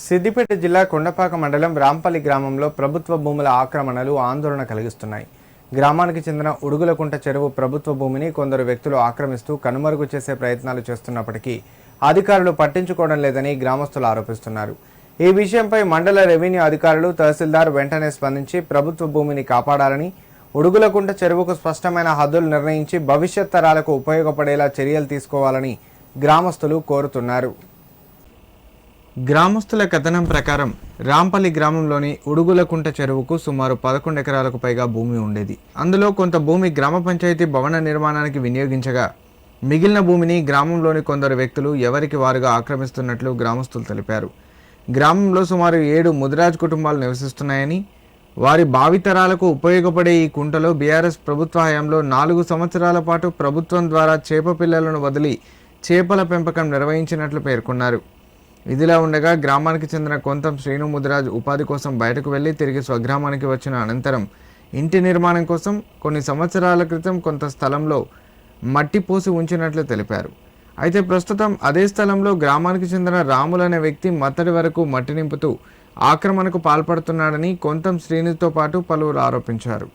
సిద్దిపేట జిల్లా కొండపాక మండలం రాంపల్లి గ్రామంలో ప్రభుత్వ భూముల ఆక్రమణలు ఆందోళన కలిగిస్తున్నాయి. గ్రామానికి చెందిన ఉడుగులకుంట చెరువు ప్రభుత్వ భూమిని కొందరు వ్యక్తులు ఆక్రమిస్తూ కనుమరుగు చేసే ప్రయత్నాలు చేస్తున్నప్పటికీ అధికారులు పట్టించుకోవడం లేదని గ్రామస్తులు ఆరోపిస్తున్నారు. ఈ విషయంపై మండల రెవెన్యూ అధికారులు తహసీల్దార్ వెంటనే స్పందించి ప్రభుత్వ భూమిని కాపాడాలని, ఉడుగులకుంట చెరువుకు స్పష్టమైన హద్దులు నిర్ణయించి భవిష్యత్ తరాలకు ఉపయోగపడేలా చర్యలు తీసుకోవాలని గ్రామస్తులు కోరుతున్నారు. గ్రామస్తుల కథనం ప్రకారం రాంపల్లి గ్రామంలోని ఉడుగులకుంట చెరువుకు సుమారు 11 ఎకరాలకు పైగా భూమి ఉండేది. అందులో కొంత భూమి గ్రామ పంచాయతీ భవన నిర్మాణానికి వినియోగించగా మిగిలిన భూమిని గ్రామంలోని కొందరు వ్యక్తులు ఎవరికి వారుగా ఆక్రమిస్తున్నట్లు గ్రామస్తులు తెలిపారు. గ్రామంలో సుమారు 7 ముదిరాజ్ కుటుంబాలు నివసిస్తున్నాయని, వారి భావితరాలకు ఉపయోగపడే ఈ కుంటలో బీఆర్ఎస్ ప్రభుత్వ హయాంలో 4 సంవత్సరాల పాటు ప్రభుత్వం ద్వారా చేప పిల్లలను వదిలి చేపల పెంపకం నిర్వహించినట్లు పేర్కొన్నారు. ఇదిలా ఉండగా గ్రామానికి చెందిన కొంతం శ్రీను ముదిరాజ్ ఉపాధి కోసం బయటకు వెళ్లి తిరిగి స్వగ్రామానికి వచ్చిన అనంతరం ఇంటి నిర్మాణం కోసం కొన్ని సంవత్సరాల క్రితం కొంత స్థలంలో మట్టి పోసి ఉంచినట్లు తెలిపారు. అయితే ప్రస్తుతం అదే స్థలంలో గ్రామానికి చెందిన రాములు అనే వ్యక్తి మత్తడి వరకు మట్టి నింపుతూ ఆక్రమణకు పాల్పడుతున్నాడని కొంతం శ్రీనుతో పాటు పలువురు ఆరోపించారు.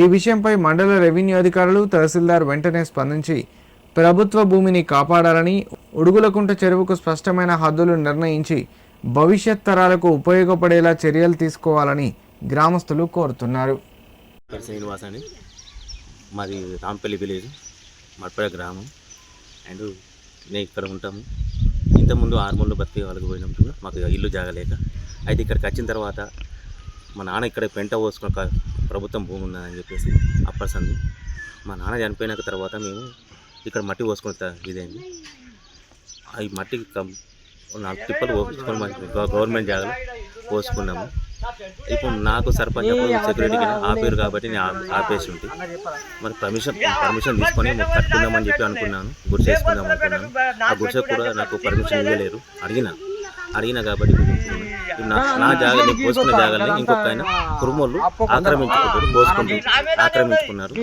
ఈ విషయంపై మండల రెవెన్యూ అధికారులు తహసీల్దార్ వెంటనే స్పందించి ప్రభుత్వ భూమిని కాపాడాలని, ఉడుగులకుంట చెరువుకు స్పష్టమైన హద్దులు నిర్ణయించి భవిష్యత్ తరాలకు ఉపయోగపడేలా చర్యలు తీసుకోవాలని గ్రామస్తులు కోరుతున్నారు. శ్రీనివాస్ అని మాది రాంపల్లి విలేజ్, మర్పడ గ్రామం. అండ్ నేను ఇక్కడ ఉంటాము. ఇంతకుముందు ఆర్మూర్లో బతికే వాళ్ళకి పోయినప్పుడు మాకు ఇల్లు జాగలేక, అయితే ఇక్కడికి వచ్చిన తర్వాత మా నాన్న ఇక్కడ పెంట పోసుకున్న ప్రభుత్వం భూమి ఉన్నదని చెప్పేసి అప్పటిసంది మా నాన్న చనిపోయినాక తర్వాత మేము ఇక్కడ మట్టి పోసుకుంటా ఇదేంటి ఈ మట్టి 4 టిప్పలు పోసుకొని గవర్నమెంట్ జాగాలో పోసుకున్నాము. ఇప్పుడు నాకు సర్పంచ్ సెక్యూరిటీకి ఆపేరు కాబట్టి నేను ఆపేసి ఉంటే మరి పర్మిషన్ తీసుకొని కట్టుకుందామని చెప్పి అనుకున్నాను, గుడి చేసుకుందాం అనుకున్నాను. ఆ గుడిసె కూడా నాకు పర్మిషన్ ఇవ్వలేరు. అడిగినా కాబట్టి నా జాగా నేను పోసుకున్న జాగాలని ఇంకొక ఆయన కురుమోళ్ళు ఆక్రమించుకున్నారు.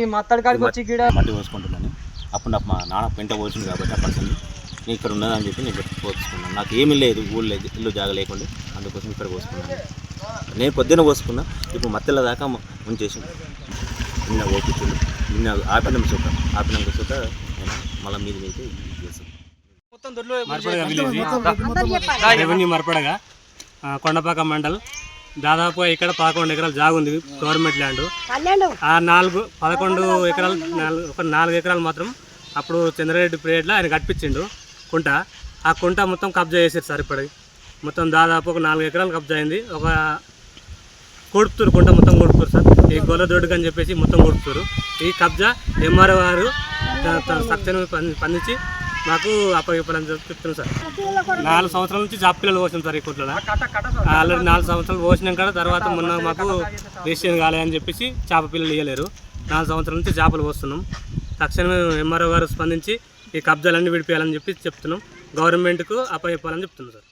మట్టి పోసుకుంటున్నాను. అప్పుడు నాకు మా నాన్న పెంట పోసింది కాబట్టి ఆ పర్సన్ నేను ఇక్కడ ఉన్నదని చెప్పి నేను పోసుకున్నాను. నాకు ఏమీ లేదు, ఊళ్ళో ఇల్లు జాగా లేకుండా, అందుకోసం ఇక్కడ పోసుకున్నాను. నేను పొద్దున్న పోసుకున్నా, ఇప్పుడు మత్తెల దాకా ఉంచేసి నిన్న ఓపికలు నిన్న ఆపినాక సుత నేను మళ్ళీ మీద అయితే చేస్తాను. రెవెన్యూ మర్పడగా కొండపాక మండల్ దాదాపు ఇక్కడ 11 ఎకరాలు జాగు ఉంది, గవర్నమెంట్ ల్యాండ్. ఆ 11 ఎకరాలు, ఒక 4 ఎకరాలు మాత్రం అప్పుడు చంద్రారెడ్డి పీరియడ్లో ఆయన కట్టించిండు కుంట. ఆ కుంట మొత్తం కబ్జా చేసారు సార్. ఇప్పటికి మొత్తం దాదాపు ఒక 4 ఎకరాలు కబ్జా అయింది. ఒక కొడుతురు, కుంట మొత్తం కొడుతురు సార్. ఈ గొల్లదొడ్డుకు అని చెప్పేసి మొత్తం కొడుతురు. ఈ కబ్జా ఎంఆర్ఓ గారు తక్షణమే స్పందించి మాకు అప్పగిప్పని చెప్తున్నాం సార్. 4 సంవత్సరాల నుంచి జాబ్ పిల్లలు పోసాం సార్ ఈ కుట్లలో. ఆల్రెడీ 4 సంవత్సరాలు పోసినాక తర్వాత మొన్న మాకు రిజిస్ట్రేషన్ కాలేదని చెప్పేసి చేప పిల్లలు ఇవ్వలేరు. 4 సంవత్సరాల నుంచి చేపలు పోస్తున్నాం. తక్షణమే ఎంఆర్ఓ గారు స్పందించి ఈ కబ్జాలన్నీ విడిపోయాలని చెప్పి చెప్తున్నాం. గవర్నమెంట్కు అప్పగిప్పాలని చెప్తున్నాం సార్.